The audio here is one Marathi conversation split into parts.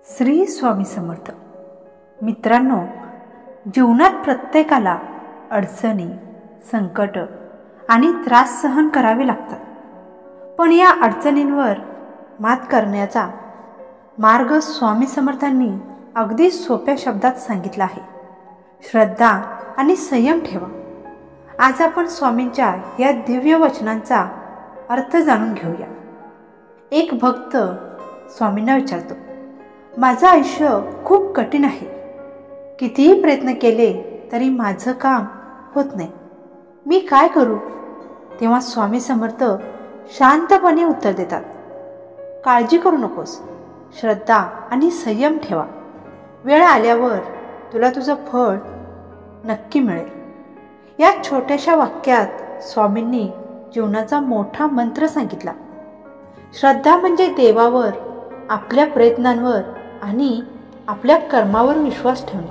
श्री स्वामी समर्थ. मित्रांनो, जीवनात प्रत्येकाला अडचणी, संकट आणि त्रास सहन करावे लागतात. पण या अडचणींवर मात करण्याचा मार्ग स्वामी समर्थांनी अगदी सोप्या शब्दात सांगितला आहे. श्रद्धा आणि संयम ठेवा. आज आपण स्वामींच्या या दिव्य वचनांचा अर्थ जाणून घेऊया. एक भक्त स्वामींना विचारतो, माझं आयुष्य खूप कठीण आहे. कितीही प्रयत्न केले तरी माझं काम होत नाही. मी काय करू? तेव्हा स्वामी समर्थ शांतपणे उत्तर देतात, काळजी करू नकोस. श्रद्धा आणि संयम ठेवा. वेळ आल्यावर तुला तुझं फळ नक्की मिळेल. या छोट्याशा वाक्यात स्वामींनी जीवनाचा मोठा मंत्र सांगितला. श्रद्धा म्हणजे देवावर, आपल्या प्रयत्नांवर आणि आपल्या कर्मावर विश्वास ठेवणे.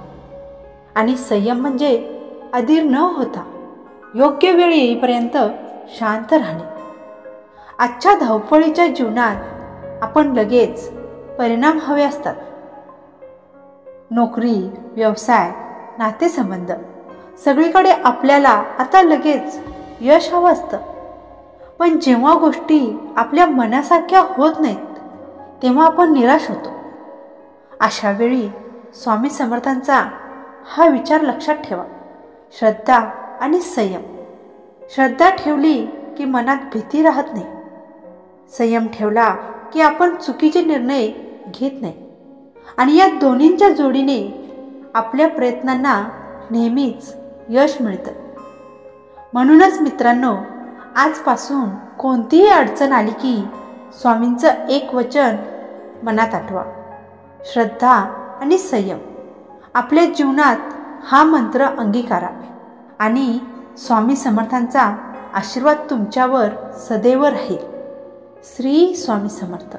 आणि संयम म्हणजे अधीर न होता योग्य वेळ येईपर्यंत शांत राहणे. आजच्या धावपळीच्या जीवनात आपण लगेच परिणाम हवे असतात. नोकरी, व्यवसाय, नातेसंबंध सगळीकडे आपल्याला आता लगेच यश हवं असतं. पण जेव्हा गोष्टी आपल्या मनासारख्या होत नाहीत तेव्हा आपण निराश होतो. अशा वेळी स्वामी समर्थांचा हा विचार लक्षात ठेवा. श्रद्धा आणि संयम. श्रद्धा ठेवली की मनात भीती राहत नाही. संयम ठेवला की आपण चुकीचे निर्णय घेत नाही. आणि या दोन्हींच्या जोडीने आपल्या प्रयत्नांना नेहमीच यश मिळतं. म्हणूनच मित्रांनो, आजपासून कोणतीही अडचण आली की स्वामींचं एक वचन मनात आठवा. श्रद्धा आणि संयम. आपल्या जीवनात हा मंत्र अंगीकारा आणि स्वामी समर्थांचा आशीर्वाद तुमच्यावर सदैव राहील. श्री स्वामी समर्थ.